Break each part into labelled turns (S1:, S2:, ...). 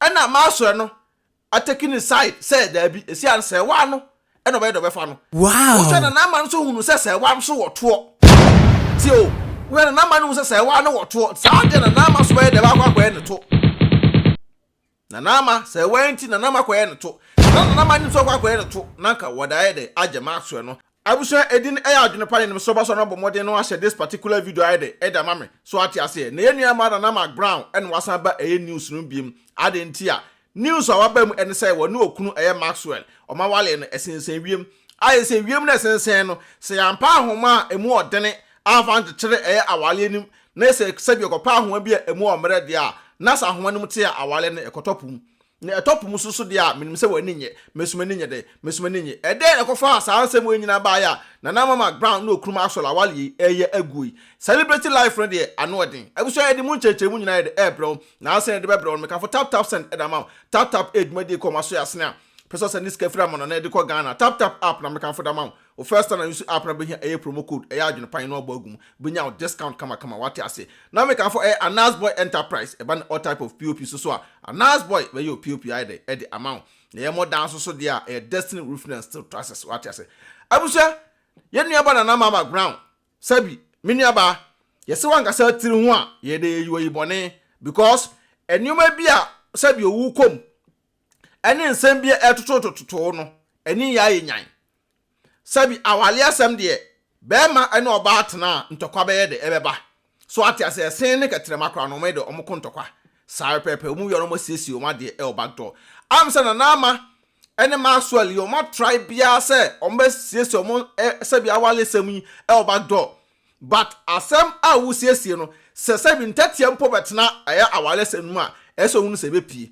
S1: ɛna Maxwell no ataking side sɛ da bi esi an sɛ wa no ɛna ɔbɛyɛ dɔ bɛfa no
S2: wow
S1: wo na nama no so hunu sɛ wa so wɔtoɔ tio wo na nama no sɛ wa no wɔtoɔ saa de na nama so bɛyɛ dɛ ba akɔ ne to na nama sɛ wa nti na nama akɔ ne to na nama ni so akɔ ne to na nka wɔdae de agye Maxwell no abusua edin ɛyɛ adwenepa ne so ba so no bɔmɔden no ahyɛ this particular video ayɛ de ɛda mame so ate ase na yɛnua ma na Mark Brown ɛna wasan ba ɛyɛ news no biem ade nti a news a waba mu ɛne sɛ wɔne okunu ɛyɛ Maxwell ɔma wale no ɛsensen wiem ayɛ sɛ wiem na ɛsensen no sɛ yampa ahoma a emu ɔdene afa nkyere ɛyɛ awale nim na sɛ sɛbi ɔkɔpa ahoma bi a emu ɔmrɛ de a na sa ahoma no mu te a awale no ɛkɔtɔpum na etopum so de a menim se wani nye mesuma ni nye de mesuma ni nye ede ekofa saa nsem wenyina ba ya na na Mark Brown no okrum asol awale eye agui celebrity life no de ano odin abuso ede mu ncheche mu nyina de ebro na asen de bebro me kan for tap send edama tap edmadi ko maso yasne a person send this kafira mo na de ko Ghana tap app na me kan for da ma o first time na use app na be here eye promo code eye adwenepan no agum benya o discount kama what ase na me kan for Anas Boy Enterprise e ban all type of POP so a Anas Boy we your POP ide e the amount na ye mo dance so dia e Destiny Roofing still process what ase abusa ye nua ba na Mark Brown sabi me nua ba ye se wan kasa tiri ho a ye de yi bone because enuma bi a sabi owu kom ene nsem bi etotototo no eni ya yenyan sabi awale asem de bema ene oba atena ntokwa be ye de ebeba so ate ase sen ne ketrema kra no me de omko ntokwa sare pepe omu yo no mo siesie o ma de e oba do am se na ama ene Maxwell yo ma try bia se o ma siesie o mo sabi awale sem yi e oba do but asem a wo siesie no se sabi ntatia mpo betena aya awale sem mu a eso hunu se be pie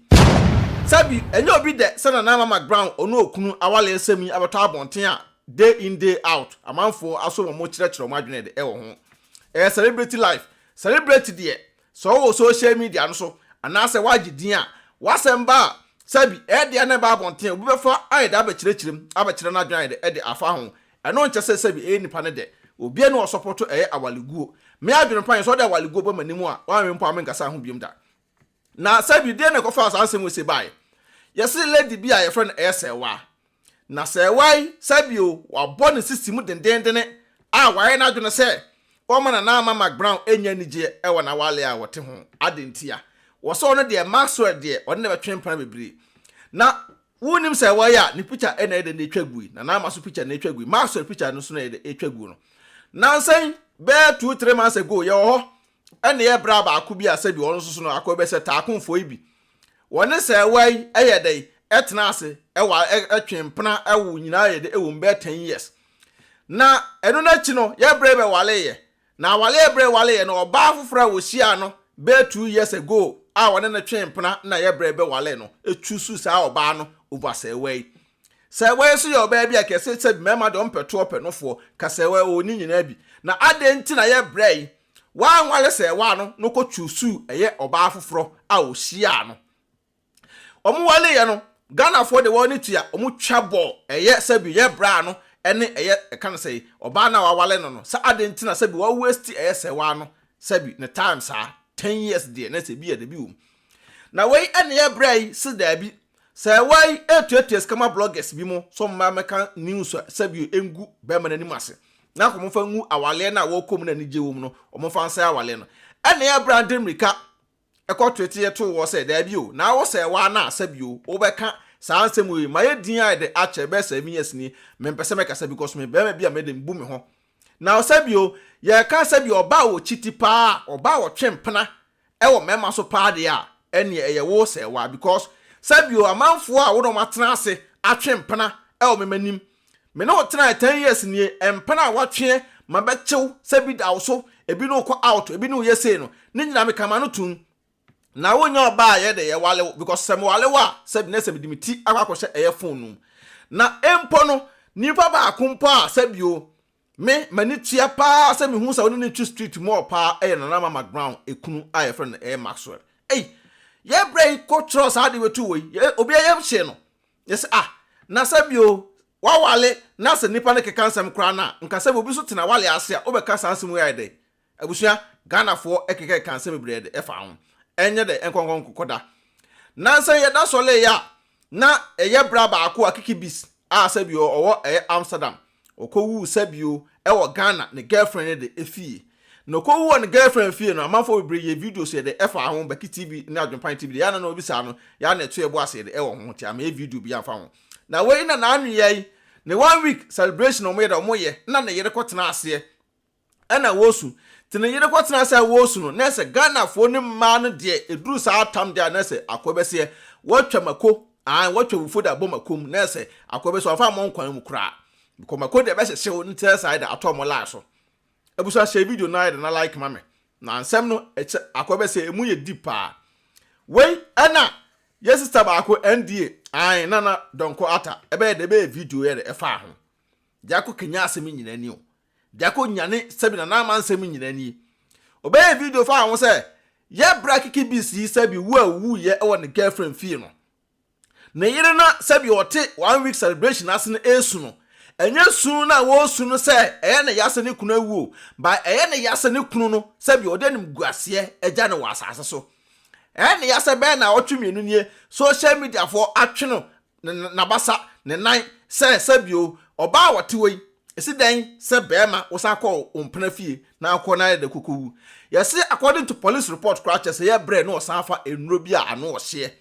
S1: sabi enye obi de se na Mark Brown onu okunu awale sem yi abeto abonten a day in day out amanfo aso mo kyerɛkyerɛ mo adwene de ɛwɔ ho celebrity life celebrity de so social media no so anase wagidin a wasɛm ba sabi de na ba abonten obi bɛfa ayɛ da abɛkyerɛkyerɛm na adwene de de afa ho ɛno nkyɛ sɛ sabi nipa ne de obi ne support awaleguo me adwene pan so de awaleguo ba manimu a wa me mpo amenkasa ho biem da na sabi de na kɔfa asasɛm we se bai yɛse lady bi a yɛfrɛ no ɛsɛwa na sɛ wai sabio wabɔ ne system dendendene a wae na adwene sɛ wɔma na Mark Brown enya nigye ɛwɔ na wale a wɔte ho adentia wɔsɔ no de Maxwell de ɔne na bɛtwen plan bebre na wonim sɛ wai a ne picture ɛna ɛde ne twagui na na maso picture ne twagui Maxwell picture no so na ɛde twagui no na nsen be 2-3 months ago yɛ wɔ ɛne yɛ bra ba ako bi a sɛ bi wɔn so no akɔ bɛ sɛ taakonfo yi bi wɔne sɛ wai ɛyɛ dɛ etna ase ewa etwempena ewo nyina ye de ewo mbe 10 years na eno na chi no ye brebe wale ye na wale brebe wale ye no oba fofora wo hia no be 2 years ago a wone na twempena na ye brebe wale no etusu sa oba no over say way so ye oba bi akese se mema de ompeto openofo ka say way oni nyina bi na ade nti na ye brei wan wale say wa no ko tusu eye oba foforo a wo hia no omu wale ye no Ghana for the one tia omu twabo eye sabi ye bra no ene eye kan say oba na wawale no sa adenti na sabi wa waste eye sewa no sabi na time sa 10 years there na sabi ye de bi wo na we ene ye bra yi si da bi say wai etuetues kama bloggers bi mo so ma meka news sabi engu be ma nanim ase na ko mo fa ngu awale na wo kom na ni je wo no o mo fa nsa awale no ene ye bra ndemrika ekotwete ye to wo say da bi o na wo say wa na sabi o wo beka sa ansem we ma ye din ai de ache be 7 years ni me mpese me kasa because me be ma bia me de mbu me ho na sabi o ye ka sabi oba wo chiti pa oba wo twempena e wo mema so pa de a ene ye wo say wa because sabi o amanfo a wo no matena ase atwempena e wo memanim me no tena 10 years ni empena wa twe ma be chew sabi da wo so ebi no ko out ebi no ye say no ni nyina me kama no tun na wonya oba ye de ye wale because sem wale wa sabi na sabi dimiti akwakohye eye phone no na empo no nipa ba akompo a sabi o me mani tia pa sabi hu sa woni ne twi street mo pa eye na Mark Brown ekunu a ye friend e Maxwell ye break ko trust ade wetu we obi ye hye no yes na sabi o wa wale na se nipa ne keka nsem kra na nka sabi obi so tena wale ase a obeka sansem we ade abusua Ghana for ekeka kansem brede e fa ho enye de enkonkon kokoda nansa ye da sole ya na eye bra baako akiki bis a sabio owo Amsterdam okowu sabio ewo Ghana ne girlfriend de efie no kowu ne girlfriend fie no amanfo bebre ye videos ye de efa ho BeckyTv na AdwenepaheneTv ya na obi sa no ya na eto ebo ase de ewo ho ti ama video bi amfa ho na we na anu ye ne 1 week celebration o mo ye da mo ye na ne yere kwotena ase na wosu tene yere kwotena ase wosu no na se Ghana fo ne ma no de eduru sa atam de na se akobese watwamako watwa wufo da bomakom na se akobese afa mo nkwan mu kura komako de be hye wo ntia side atom la so ebusa share video na na like mame na ansem no akobese emu ye deep pa we ana yes sister baako NDA nana donko ata ebe de be video ye de efa ho diako kenya asem nyina ni o diako nyane sabi na na mansem nyina ni obe video fa ho se ye bra kiki bisi sabi wu ye e won girlfriend fie no na yire na sabi ote 1 week celebration asene esu no enye su na wo su no se eye na yase ne kunu awu ba eye na yase ne kunu no sabi ode nim guase eja ne wasase so eye na yase be na otwemienu nie social media for atwe no na basa ne nan se sabi o oba wote wei esi den se bema wosa call ompena fie na akọ na de kokowu yesi according to police report crash say ye bre no osanfa enuro bi a ano ohye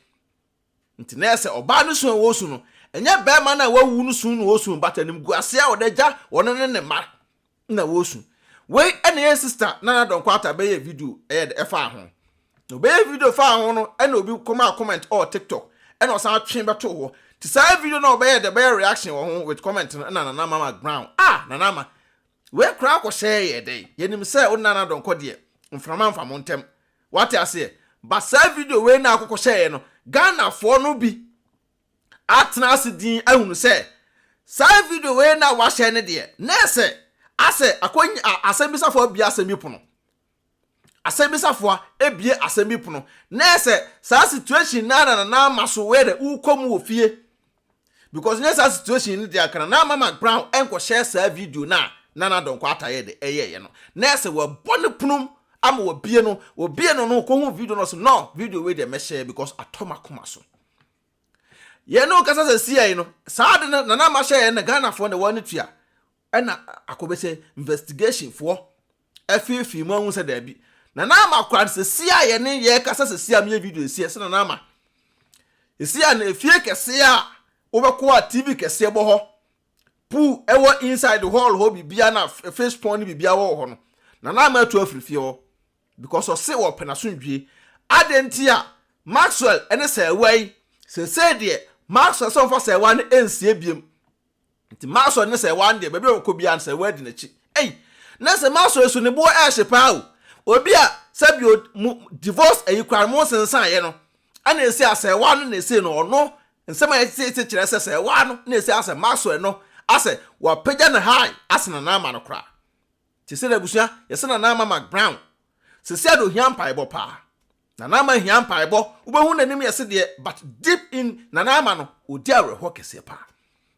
S1: nti na se oba no so wo su no enye bema na wawu no su no wo su batanim guase a odaja wono ne ma na wo su we ene ye sister na donko ata be ye video de efa ho no be video fa ho no ene obi comment or TikTok ene osan atwen beto ho ti say video no be the bear reaction wo ho with comment na mama ground na nama we kra ko share ye dey yenim say onana donko de mframa mfa montem what I say but say video we na akoko share no Ghana for no bi atna asidin ahunu say say video we na wa share ne de na say ase akonya asembisa for bia asemi pono asembisa for ebie asemi pono na say sa situation na maso we de ukomu ofie because na sa situation ni de akana na mama brown enko share sa video na donko ataye de eye no na say we bone punum ama wobie no ko hu video no so no video we de me share because atoma koma so ye no kasa se sia no sa de na ma share na Ghana for the one tua na akobese investigation for afifi mu hu se da bi na ma kwad se sia ye ne ye kasa se sia me video sia se na ma sia na efie kese a obekọ a TV kese bo ho pu ewo inside the hall ho bibia na face porn bibia wo ho no na ma atu afrifie ho because of say wo penasundwie adentia Maxwell ene say wai se de Maxwell so for say one ensie biem nti Maxwell ne say one de bebe ko bia say wadi na chi na say Maxwell so ne bo a shepa o obi a sabio divorce ayikwan mo sensan ye no ana esi asay one na esi no no nsema esi kire say one na esi asay Maxwell no asay wa pagya na high asena na ama no kra ti se na busia yesena na ama Brown se se do hiampa ebo pa na ama hiampa ebo ubehu nanim yese de but deep in na ama no odi areho kese pa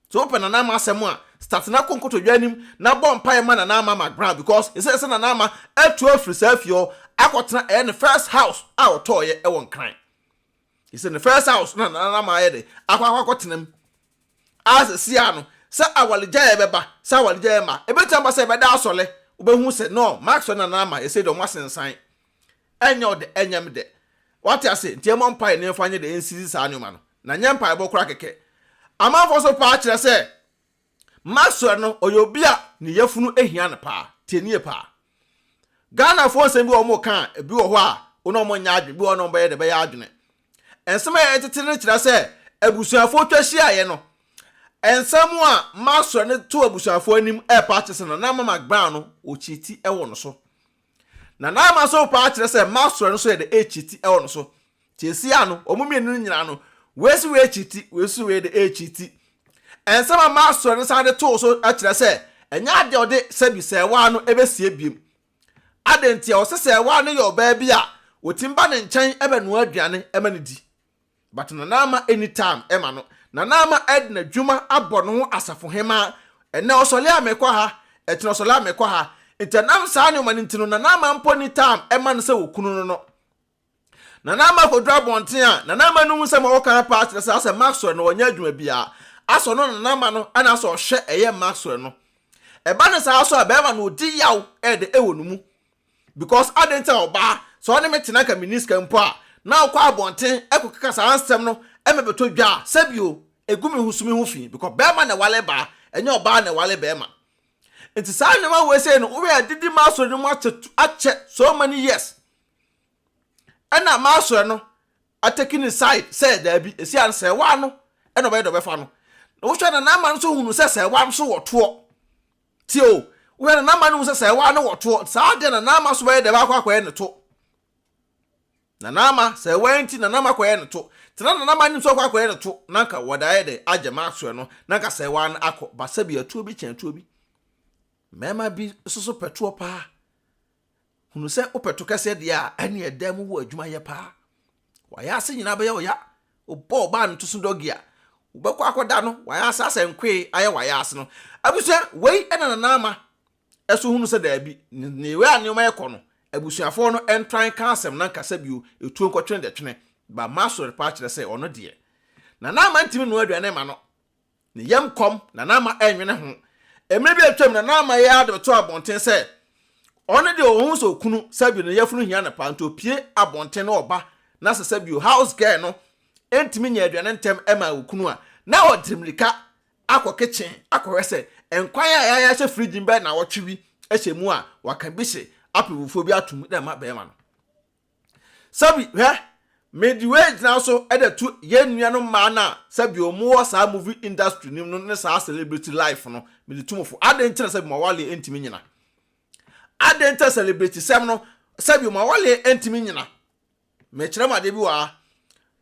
S1: so open na ama asem a start na konkoto dwanim na bompa e ma na ama Brown because yese na ama atu afri safio akotena e ne first house a otoye e won kran yese ne first house na ama ye de akwakotenam as se sia no sa awalija ebeba sa awalija ema ebetamba se beda asole ubehu se no Maxwell na ama ese do masensan enyo de enyam de what I say ntie mo mpa ne fanye de nsisi sa anuma no na nyempa ebo kura keke amanfo so pa kire se Maxwell no oyobia ne yafunu ehia ne pa tienie pa Ghana fo nsem bi o mo kan bi wo ho a ono mo nya adwe bi ono be de be ya adwene ensem ya etete ne kire se abusuafo twahia ye no ensemu a Maxwell ne to abusuafo anim pa kire se na mama Brown no o chiti ewo no so na ma so pa kire se Maxwell no so ye de chiti ewo no so tiesi ano omumienu nyina no wesi we chiti wesi we de chiti ensema Maxwell no sa de to so akire se enya ade ode sabi se wa no ebesie biem adentia o se wa no yo ba bi a otimba ne nchen ebe no aduane ema ne di but na ma anytime ema no na ma edna dwuma abọ no asafo hema ene osole amekwa ha etino osole amekwa ha entanam sa ne mani ntino na ma mpo ni time ema no se wokunu no na na ma ko dra bonten a na na ma no se ma wo kan pa kire se Maxwell no wonya adwuma bia aso no na ma no ana so hwe eye Maxwell no eba ne sa aso a be ma no odi yaw de ewo no mu because adenta oba so ne metena ka miniska mpo a na kwa abonten ekokaka sa ansem no emebeto dwa sabio egumi husumi hu fi because be ma na wale ba enye oba na wale be ma enti sa ne ma we say no we adidi Maxwell no mu ache so many years ana Maxwell no ataking side say there be esi an say wa no e no be do be fa no wo hwe na ma no so hunu say wa so woto ti o we na ma no say wa no woto sa de na ma so be de ba kwa ne to na ma say wa enti na ma kwa ne to tena na ma ni so kwa ne to nanka wodae de age Maxwell no nanka say wa no akọ basa bi atuo bi chen atuo bi mema bi so petuo pa hunu se opeto kese de a ene edam wo adwuma ye pa wa ya se nyina be ya oya obo ba nto so dogi a ubekwa akoda no wa ya sa senkwe aye wa ya ase no abusua wei ena na ama eso hunu se da bi ne we ane ma yekọ no abusuafo no entran kansem na nkasa bio etuo nkotwene de twene ba Maxwell pa kire se ono de na ama ntimi no aduane ma no ne yam kom na ama enwene ho emre bi atwam na ama ya de to abonten se ono de ohun so kunu sabio ne yafunu hia na panto pie abonten na oba na sabio house girl no entimi nya aduane ntem ema okunu a na odimrika akọ kitchen akọ se enkwan ya hye fridge mbe na wotwe ehye mu a waka bi hye apewufo bi atum na ma be ma no sabi midway na so edatu yenua no ma na sabio mu sa movie industry nim no ne sa celebrity life no meditumfo adentre sabi ma wale entimi nyina adentre celebrity sem no sabio ma wale entimi nyina me kire ma de bi wa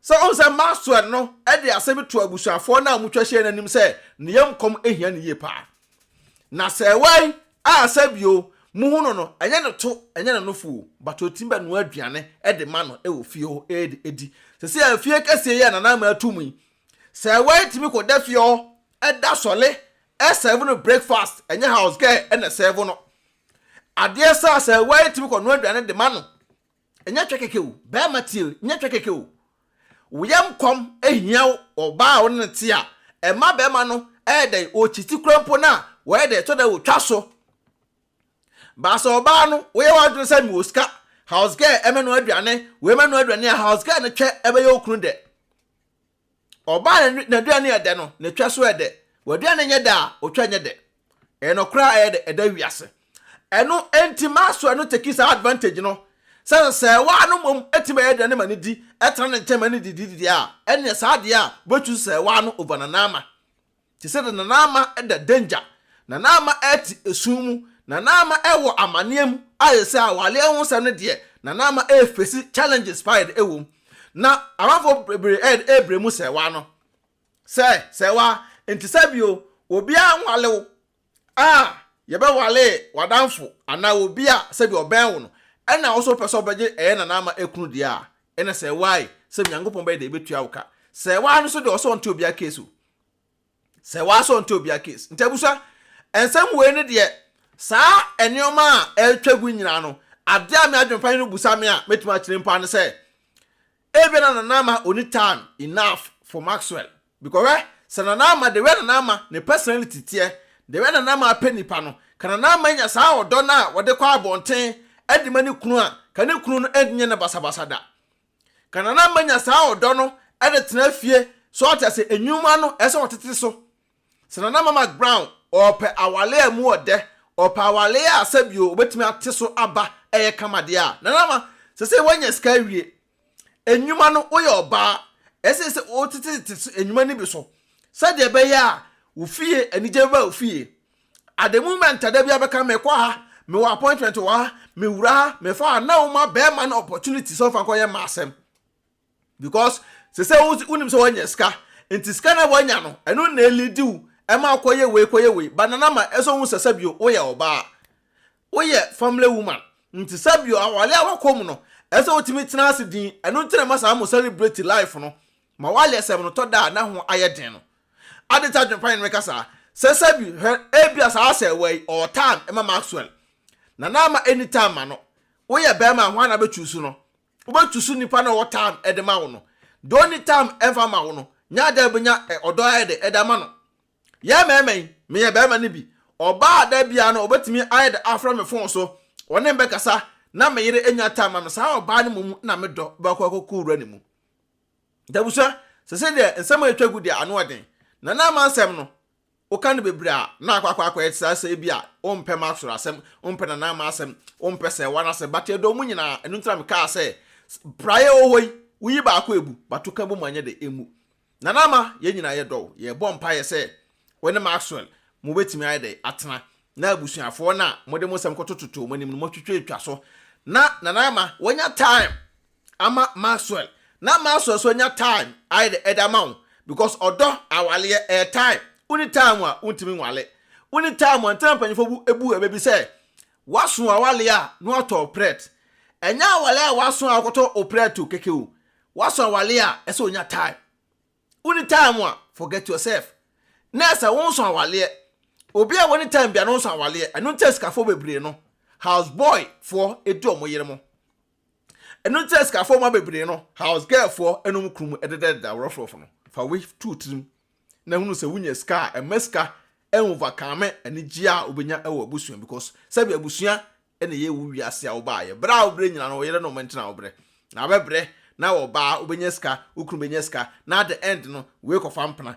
S1: so on say Maxwell no e de asebi to abusuafo na amutwa hye nanim say ne yam kom ehia ne ye pa na say wai a sabio muhu no enye ne to enye ne no fu but otimba no aduane e de ma no e wo fie ho edi se afie kase ye na na ma atumi say wai timi ko da fie ho e da sole e serve no breakfast enye house girl e na serve no ade sa say wai timi ko no aduane de ma no enye twekeke wo ba matil enye twekeke wo uyam kom ehia oba wo ne te a e ma be ma no e de o chiti krampo na we de to da wo twa so ba so oba no we wa dru se mi oska house girl e me no aduane we me no aduane a house girl ne twa e be ye okunu de oba na aduane e de no ne twa so e de we aduane nye da o twa nye de e no kra e de e da wiase eno enti Maxwell no take his advantage no say wa no mom etima ye aduane ma ne di etra ne ntema ne di a ene sa de a botu say wa no over na nama ti say na nama e da danger na nama eti esumu na ama ewo amaneam ayese awale ehun se ne de na ama face challenges fired ewo na amafo ebremu se wa no se wa entisabio obi anwale wo ye be wale wadanfo ana obi a sebi oben wo no ena wo so peso beje na ama ekunu de a ena se wai se nyankopon be de betua woka se wa no so de so onto obi a case se wa so onto obi a case ntabusa ensam we ne de sa enioma etwagu nyina no ade a me adwempan no busa me a metima kire mpa no say ebe na nama oni time enough for Maxwell because se na nama de we na nama ne personality tie de we na nama penipa no kana nama nya sa odo na wode kwa abonten edi mani kunu a kana kunu no ednye na basabasa da kana nama nya sa odo no ede tena fie so atase enwuma no ese wotete so se na nama Mark Brown ope awale amu ode opa wale a sabio obetimi ate so aba eye kamade a nanama se wanya ska wie enwuma no oye oba ese otete enwuma ni bi so sade be ya ofie anije ba ofie at the moment ada bia beka me kwa ha me wa appointment wa me wura me fa na uma be man opportunity so fa koye masem because se unim so wanya ska enti ska na wanya no eno na elidiu ema koye we banana ma eso hu sasabio oye oba oye family woman nti sabio awale awakom no eso otimi tena asidin eno ntena masa am celebrate life no ma wale asem no to da na ho ayeden no adeta dwempan me kasa sasabio ebia sa ase we all time ema Maxwell na ma anytime ma no oye be ma ho na be choose no Ubetusu nipa na what time edema wo no. The only time ever ma wo no. Nya da benya odo ayede edama no. Ye me ye be ma ni bi. Oba da bia no obetimi ayede afra me phone so. Wone mbekasa na me yire enya time am sa oba ne mum na me do ba kwa kokura ne mu. Da busa se de nsema etwagu de ano oden. Na na mansem no. Oka no bebra na akwa etsa se bia ompe Maxwell asem ompe na na masem ompe se wana se bate do mu nyina enu ntra me ka se praye ohoi uyi ba akwa ebu batuka bu manye de emu na na ma ye nyina ye do ye bompa ye se woni Maxwell mu betimi ayde atena na abusuafo na mode mo sem kotototo manim no motwetwe etwa so na ma wonya time ama Maxwell na Maxwell so nya time ayde edamount because odo awale e time uni time a untimi nwale uni time a ntam panyefo bu ebu ebebi se waso awale a no ato pret enya awale a waso akoto opret keke o waso awale a ese onya time uni time a forget yourself nessa wonso awale obi a woni time bia no so awale eno teska fo bebre no house boy for edu omoyere mo eno teska fo ma bebre no house girl for enum krum ededa rofrofo no fa we two trim na hunu se wunya ska emeska enova kame eni gia obenya ewo abusua because sabi abusua ene ye wu wiase a oba ye bra obre nyina no yere no mentina obre na bebre na oba obenya ska ukuru benya ska na the end no we ko fampana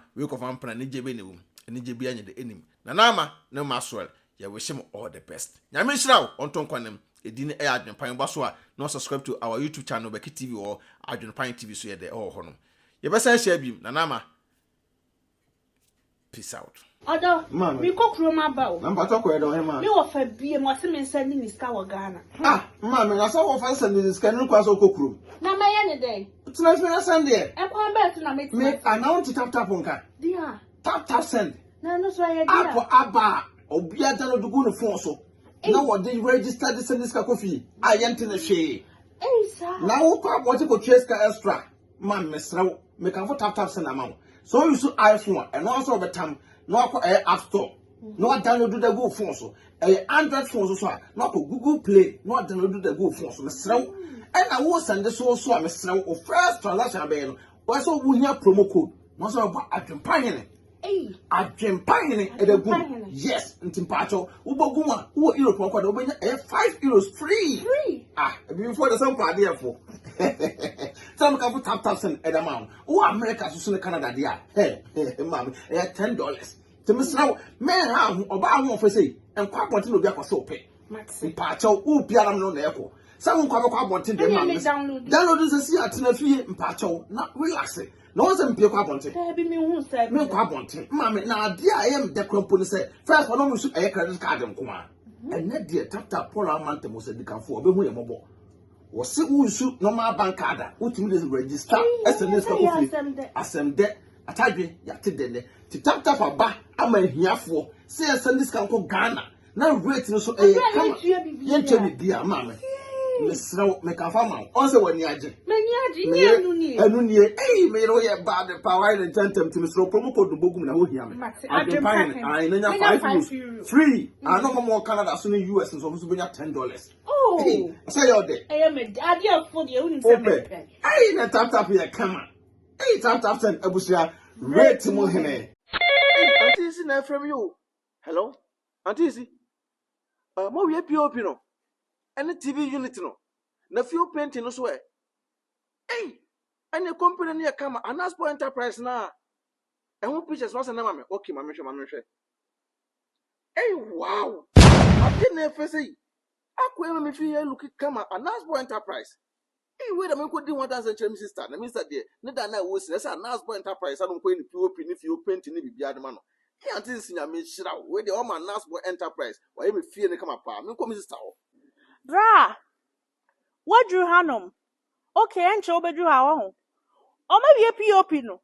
S1: ni jebe ne wum eni jebe anya de enim na nama na Maxwell ye wish him all the best nyame hirawo onton kwanem edine e Adwenepahen baso a no subscribe to our YouTube channel BeckyTv or AdwenepaheneTv so ye de ho no ye besa share bim na nama. Peace out.
S2: Odo, mi ko kroma ba o.
S1: Namba to ko edo he ma.
S2: Mi wo fa bie mo se me send ni ska wo Ghana.
S1: Ah, ma me na so wo fa send ni ska ni kwa so ko krom.
S2: Na ma ye ne dey.
S1: Tina fi na send there.
S2: E kwa be to na me.
S1: Me announce tap nka.
S2: Dia.
S1: Tap send.
S2: Na no so ye dia.
S1: Apo aba obi ada no dugu no phone so. Na wo dey register the send ska kofi. Ayente na hwe.
S2: Sa.
S1: Na wo kwa bo ti ko ska extra. Ma me srew. Me kan fo tap send amount. So you so iPhone and also betam no app store no download the go phone so Android phone so no Google Play no download the go phone so mesrew and I will send this so mesrew o first transaction be no so we hear promo code no so about Adwenepahen e the go yes ntimpacho wo bogu ma wo Europe kwa do benya €5 free before the some party for some can tap send amount who America so Canada dia mama $10 to miss now men have oba ho for say en kwa bonti no bia kwaso pe mpacho wo biara no na eko some kwa bonti dem download this see atena fie mpacho na relax no one say mpie kwa bonti
S2: be me hu say
S1: me kwa bonti mama na dia am de krompo ni say first one no so credit card nko ma ene dia tap Paul amante mo say dikanfo obehu ye mobo wose unsu normal bank card utimi dey register SMS ka kofi assemde atadwe yatedene ti tap aba ama hiafo say SMS ka nko Ghana na rate no so kama yenche bi dia mama mesraw me ka fama on say wani age
S2: ni anu
S1: ni me ro ye bad power and tentem ti mesraw promo code bogum na ho hia me Adwenepahen I nanya €5 free no more Canada so ni US so so benya $10
S2: oh
S1: say your day
S2: me ade afo de uni se me
S1: na tap here come tap send abusia rate mo hene auntie isi na from you hello auntie isi mo we POP no any TV unit no na few painting no so any company na come Anaspo Enterprise na who pictures was na mama okay mama hwe wow I didn't say akwe me fi look kama Anaspo Enterprise wait a minute ko di 1000 chem sister na mister there ne da na wo si say Anaspo Enterprise anu ko ni POP ni fi paint ni bibia de ma no anti sinya me hira we de o ma Anaspo Enterprise wa ye me fie ne kama pa me ko mi sister o
S2: bra what drew hanom okay enche obedru ha wo o ma bi POP no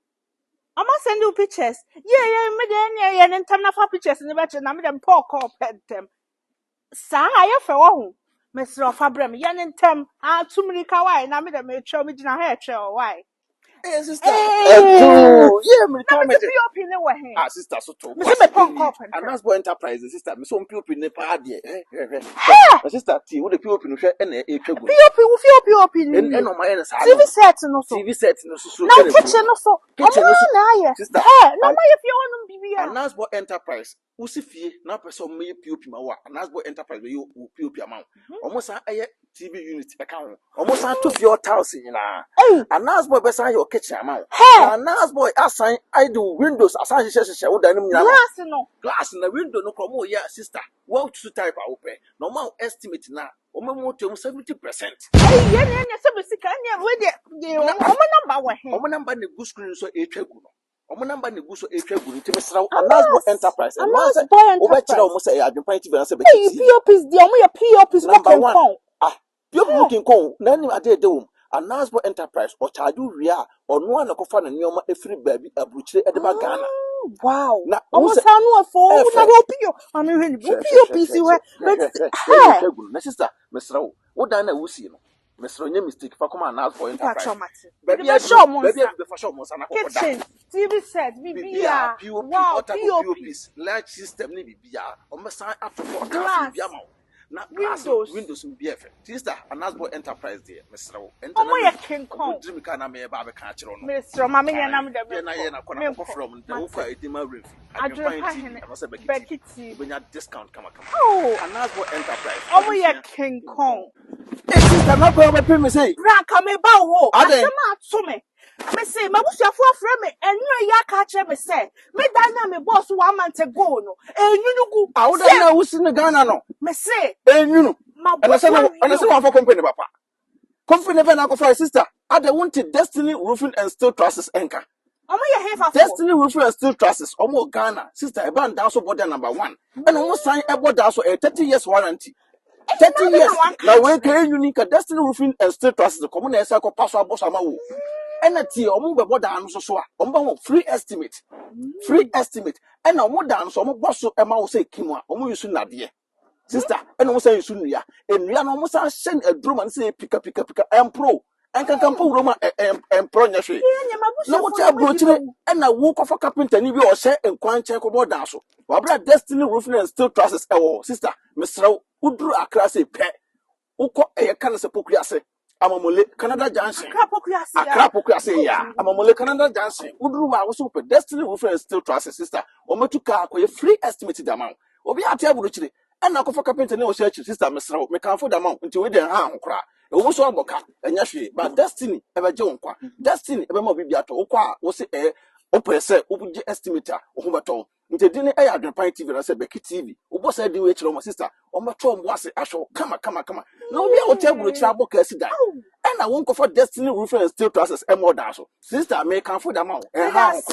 S2: o ma send you pictures yeah me de ye ne ntam na fa pictures ne be che na me dem pour call pentem sa ya fe wo mesro fa brem ye ne ntam a tumri ka why na me dem e twa me gina ha e twa why
S1: Hey, sister. Yeah, me come
S2: POP ne wa he.
S1: Ah, sister, so to.
S2: Me say me pon cop.
S1: And that's boy enterprise, sister. Me so POP ne pa de. Sister, T, wo the POP no hwe na e twa gu.
S2: POP ni.
S1: En no my na
S2: TV set no so.
S1: TV set no so.
S2: Na kitchen no so.
S1: Kitchen no so.
S2: Na ye.
S1: Sister.
S2: Na ma ye fie wonum bibia.
S1: And that's boy enterprise. Usi fie na person me POP ma wa. And that's boy enterprise we POP amount. Almost san aye TV unit e ka ho. Almost san to your house nyina. And that's boy be san your kitchen amount. And that's boy assign I do windows assign sheshe wo danim nyina. Glass na window no kromo ya sister. What to type open. Normal estimate na omo to 70%.
S2: Ye se be sika nya we de omo number wa he.
S1: Omo number ne go screen so e twa gu no. Omo number ne gu so e twa gu no timi sraw Anasbo enterprise. Omo kira omo say AdwenepaheneTv na say BeckyTv.
S2: POPs di omo ye POPs working con.
S1: POP working con na nim ade de wom. Anasbo enterprise o charge wi a ono na kofa na neoma efiri baabi abuchire e de ba Ghana.
S2: Wow.
S1: Na
S2: omo sa no afo na go PO. Ami hwe ni POPs we.
S1: Na sister, mesraw. Wo dan na wusi no. Mesraw nye mistake fa come Anasbo enterprise. Baby be show mo sa na ko da.
S2: Kitchen, TV set, bibia. Wow,
S1: POPs, large system ni bibia. Omo san atofo glass bibia ma. Na windows be efe. Sister, Anasbo enterprise there, mesraw.
S2: Omo ye King Kong.
S1: Dream ka na me ba be ka kire no.
S2: Mesraw ma me nya nam de me.
S1: Na ye na kona ko from the wo kwa edima ref.
S2: BeckyTv.
S1: Benya discount kama.
S2: Oh,
S1: Anasbo enterprise.
S2: omo ye King Kong.
S1: Sister, na ko be pay me say.
S2: Bra ka me ba wo. Asema ato me. Me say me busuafo afre me enyo ya ka kire me say. Me dan na me boss 1 month ago no. Enyunugu.
S1: Awu dan na wusi ne Ghana no.
S2: Me say
S1: Enyunu. And I say one for company papa. Company never na ko for sister. I dey want Destiny Roofing and Steel Trusses anchor.
S2: Omo ye hefa for
S1: Destiny Roofing and Steel Trusses. Omo Ghana. Sister, e ban down so border number 1. And omo sign e border so 30 years warranty. 30 years. Now we can unique Destiny Roofing and Steel Trusses. The common esa ko pass aboss ama wo. And at omo be border anu so so a. Omo free estimate. Free estimate. And omo dan so omo boss so e ma wo say kimwa. Omo yusu nade. Sister, and almost say soon, yeah, and we are almost send a drum and say pick up, and pro, and can come for Roma and pro. No, what I brought you, and I walk off a carpenter, and you or say, and quite check about Dasso. Wabra Destiny Roofing and Steel Trusses, oh, sister, Mr. Who drew a class a pet, who caught a canna sepulchre, Amamole, Canada Junction, a crapocracy, yeah, Amamole, Canada Junction, who drew our super Destiny Roofing and Steel Trusses, sister, or Matuka, a free estimated amount, or be at table. And I go for carpenter no search sister Mr. Me can for the amount until we den ha nkra. E wo so aboka enya hwe but Destiny e be je nkwa. Destiny e be ma bibia to okwa wo se o pese o bu estimator o ho beto. Nti din e AdwenepaheneTv na se BeckyTv. O bo se din we kire o sister o meto mo ase ahwe kama. Na obi a o table kire aboka si dan. And I won't go for Destiny Roofing and Steel Trusses and more dash. Sister, may come for the amount. Yes.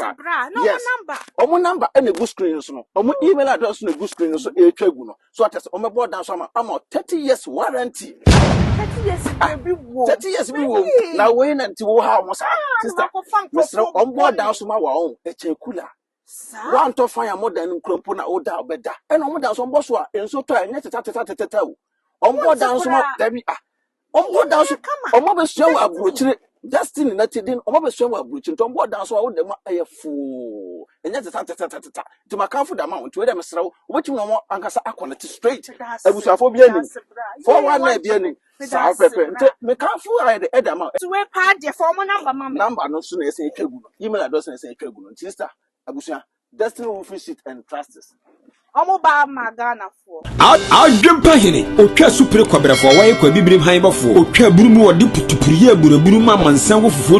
S1: Omo number and a good screen so. Omo email address on a good screen so a cheguno. So at us omo board down some amount 30 years warranty.
S2: 30 years be wo.
S1: 30 years be wo. Now wait until how much sister. Mr. On board down some our own a chekula. One to fire more than Crumpuna or down better. And omo down some boss and so try and tata. On board down some Debbie. Omo down so omo be show abrochire Destiny na tidin omo be show abrochire to omo down so wo dem ayefo enya tata to makanfo da ma nti we dem srew obetumi omo ankasa akonect straight abusuafo bi anim 41 na bi anim sa pepe nti mekanfo ayede edama
S2: so we pa de for omo
S1: number no so na ese etwagu no email address na ese etwagu no nti sister abusua Destiny Roofing Sheet and Trusses
S2: omo ba magana fo
S3: Adwenepahene otwa supre kwabrafo wa ye kwa bibrim han bafo otwa burumu odi putupuriye buraburu ma mansan wo fufuo